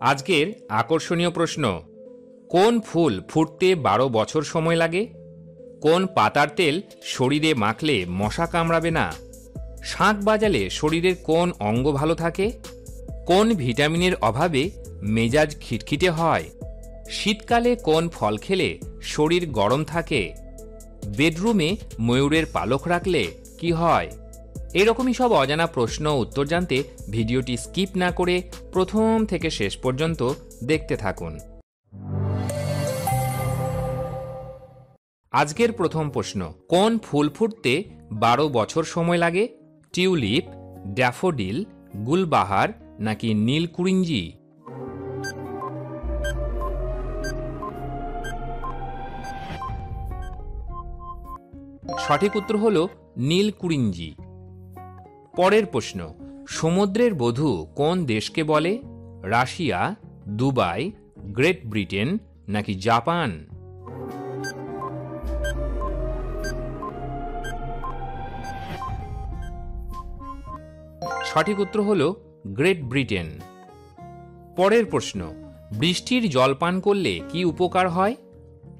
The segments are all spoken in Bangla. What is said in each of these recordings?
আজকের আকর্ষণীয় প্রশ্ন, কোন ফুল ফুটতে 12 বছর সময় লাগে? কোন পাতার তেল শরীরে মাখলে মশা কামড়াবে না? শাঁখ বাজালে শরীরের কোন অঙ্গ ভালো থাকে? কোন ভিটামিনের অভাবে মেজাজ খিটখিটে হয়? শীতকালে কোন ফল খেলে শরীর গরম থাকে? বেডরুমে ময়ূরের পালক রাখলে কি হয়? এরকমই সব অজানা প্রশ্ন উত্তর জানতে ভিডিওটি স্কিপ না করে প্রথম থেকে শেষ পর্যন্ত দেখতে থাকুন। আজকের প্রথম প্রশ্ন, কোন ফুল ফুটতে 12 বছর সময় লাগে? টিউলিপ, ড্যাফোডিল, গুলবাহার নাকি নীলকুরিঞ্জি? সঠিক উত্তর হল নীলকুরিঞ্জি। পরের প্রশ্ন, সমুদ্রের বধূ কোন দেশকে বলে? রাশিয়া, দুবাই, গ্রেট ব্রিটেন নাকি জাপান? সঠিক উত্তর হল গ্রেট ব্রিটেন। পরের প্রশ্ন, বৃষ্টির জল পান করলে কি উপকার হয়?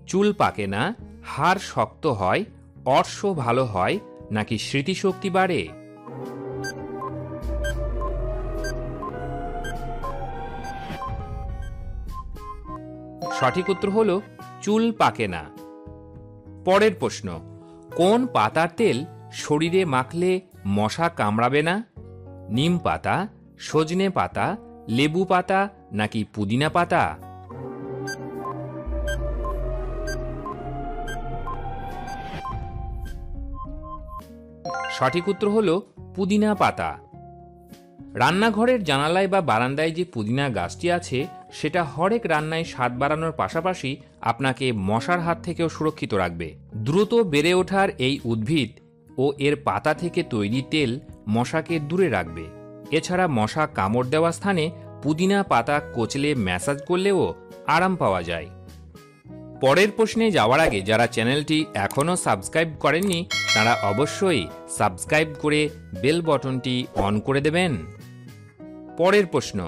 চুল পাকে না, হাড় শক্ত হয়, অর্শ ভালো হয় নাকি স্মৃতিশক্তি বাড়ে? সঠিক উত্তর হল চুল পাকে না। পরের প্রশ্ন, কোন পাতার তেল শরীরে মাখলে মশা কামড়াবে না? নিম পাতা, সজনে পাতা, লেবু পাতা নাকি পুদিনা পাতা? সঠিক উত্তর হল পুদিনা পাতা। রান্নাঘরের জানালায় বা বারান্দায় যে পুদিনা গাছটি আছে সেটা হরেক রান্নায় স্বাদ বাড়ানোর পাশাপাশি আপনাকে মশার হাত থেকেও সুরক্ষিত রাখবে। দ্রুত বেড়ে ওঠার এই উদ্ভিদ ও এর পাতা থেকে তৈরি তেল মশাকে দূরে রাখবে। এছাড়া মশা কামড় দেওয়া স্থানে পুদিনা পাতা কচলে ম্যাসাজ করলেও আরাম পাওয়া যায়। পরের প্রশ্নে যাওয়ার আগে যারা চ্যানেলটি এখনও সাবস্ক্রাইব করেননি তারা অবশ্যই সাবস্ক্রাইব করে বেল বটনটি অন করে দেবেন। পরের প্রশ্ন,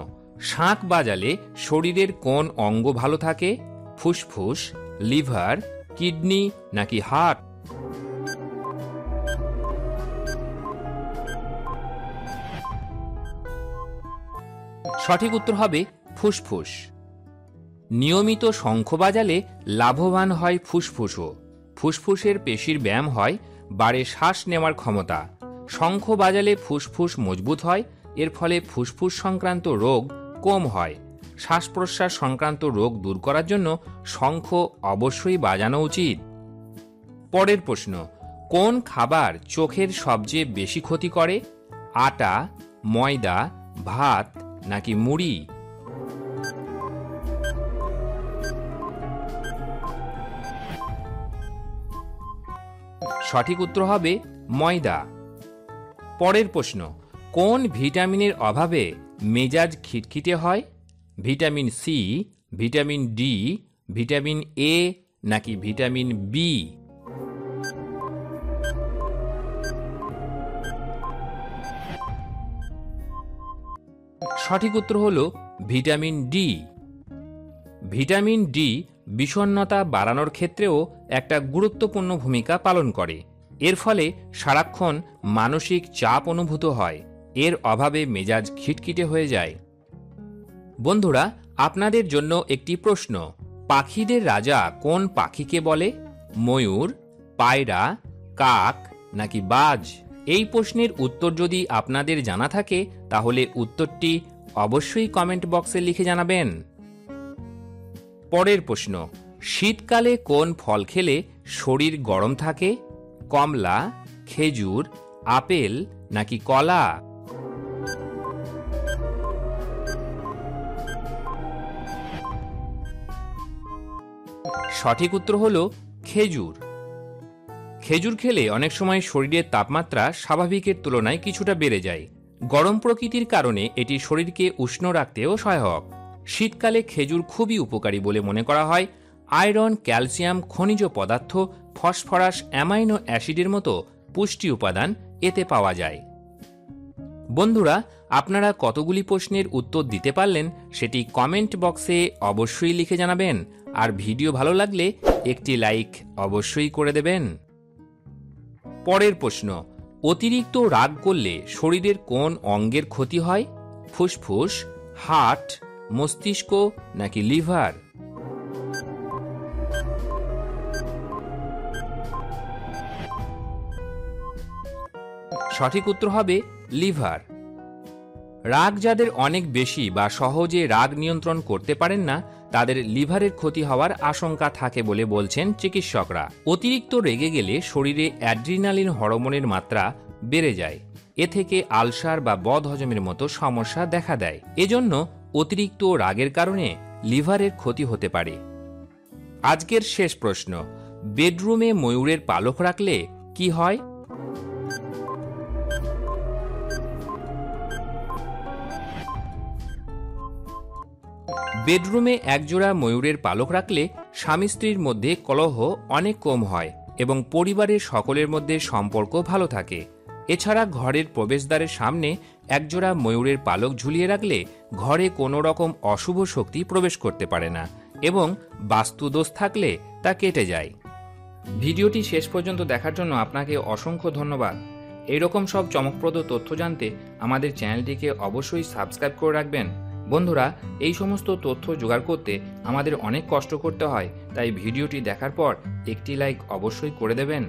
শাঁখ বাজালে শরীরের কোন অঙ্গ ভালো থাকে? ফুসফুস, লিভার, কিডনি নাকি হার্ট? সঠিক উত্তর হবে ফুসফুস। নিয়মিত শঙ্খ বাজালে লাভবান হয় ফুসফুসও। ফুসফুসের পেশির ব্যায়াম হয়, বাড়ে শ্বাস নেওয়ার ক্ষমতা। শঙ্খ বাজালে ফুসফুস মজবুত হয়, এর ফলে ফুসফুস সংক্রান্ত রোগ কম হয়। শ্বাস প্রশ্বাস সংক্রান্ত রোগ দূর করার জন্য শঙ্খ অবশ্যই বাজানো উচিত। পরের প্রশ্ন, কোন খাবার চোখের সবচেয়ে বেশি ক্ষতি করে? আটা, ময়দা, ভাত নাকি মুড়ি? সঠিক উত্তর হবে ময়দা। পরের প্রশ্ন, কোন ভিটামিনের অভাবে মেজাজ খিটখিটে হয়? Vitamin C, vitamin D, vitamin A নাকি ভিটামিন বি? সঠিক উত্তর হল ভিটামিন ডি। ভিটামিন ডি বিষণ্ণতা বাড়ানোর ক্ষেত্রেও একটা গুরুত্বপূর্ণ ভূমিকা পালন করে। এর ফলে সারাক্ষণ মানসিক চাপ অনুভূত হয়। এর অভাবে মেজাজ খিটখিটে হয়ে যায়। বন্ধুরা, আপনাদের জন্য একটি প্রশ্ন, পাখিদের রাজা কোন পাখিকে বলে? ময়ূর, পায়রা, কাক নাকি বাজ? এই প্রশ্নের উত্তর যদি আপনাদের জানা থাকে তাহলে উত্তরটি অবশ্যই কমেন্ট বক্সে লিখে জানাবেন। পরের প্রশ্ন, শীতকালে কোন ফল খেলে শরীর গরম থাকে? কমলা, খেজুর, আপেল নাকি কলা? সঠিক উত্তর হল খেজুর। খেজুর খেলে অনেক সময় শরীরের তাপমাত্রা স্বাভাবিকের তুলনায় কিছুটা বেড়ে যায়। গরম প্রকৃতির কারণে এটি শরীরকে উষ্ণ রাখতেও সহায়ক। শীতকালে খেজুর খুবই উপকারী বলে মনে করা হয়। আয়রন, ক্যালসিয়াম, খনিজ পদার্থ, ফসফরাস, অ্যামাইনো অ্যাসিডের মতো পুষ্টি উপাদান এতে পাওয়া যায়। বন্ধুরা, আপনারা কতগুলি প্রশ্নের উত্তর দিতে পারলেন সেটি কমেন্ট বক্সে অবশ্যই লিখে জানাবেন। আর ভিডিও ভালো লাগলে একটি লাইক অবশ্যই করে দেবেন। পরের প্রশ্ন, অতিরিক্ত রাগ করলে শরীরের কোন অঙ্গের ক্ষতি হয়? ফুসফুস, হার্ট, মস্তিষ্ক নাকি লিভার? সঠিক উত্তর হবে লিভার। রাগ যাদের অনেক বেশি বা সহজে রাগ নিয়ন্ত্রণ করতে পারেন না, তাদের লিভারের ক্ষতি হওয়ার আশঙ্কা থাকে বলে বলছেন চিকিৎসকরা। অতিরিক্ত রেগে গেলে শরীরে অ্যাড্রিনালিন হরমোনের মাত্রা বেড়ে যায়। এ থেকে আলসার বা বদহজমের মতো সমস্যা দেখা দেয়। এজন্য অতিরিক্ত রাগের কারণে লিভারের ক্ষতি হতে পারে। আজকের শেষ প্রশ্ন, বেডরুমে ময়ূরের পালক রাখলে কি হয়? বেডরুমে একজোড়া ময়ূরের পালক রাখলে স্বামী স্ত্রীর মধ্যে কলহ অনেক কম হয় এবং পরিবারের সকলের মধ্যে সম্পর্ক ভালো থাকে। এছাড়া ঘরের প্রবেশদ্বারের সামনে একজোড়া ময়ূরের পালক ঝুলিয়ে রাখলে ঘরে কোনো রকম অশুভ শক্তি প্রবেশ করতে পারে না এবং বাস্তুদোষ থাকলে তা কেটে যায়। ভিডিওটি শেষ পর্যন্ত দেখার জন্য আপনাকে অসংখ্য ধন্যবাদ। এইরকম সব চমকপ্রদ তথ্য জানতে আমাদের চ্যানেলটিকে অবশ্যই সাবস্ক্রাইব করে রাখবেন। বন্ধুরা, এই সমস্ত তথ্য জোগাড় করতে আমাদের অনেক কষ্ট করতে হয়, তাই ভিডিওটি দেখার পর একটি লাইক অবশ্যই করে দেবেন।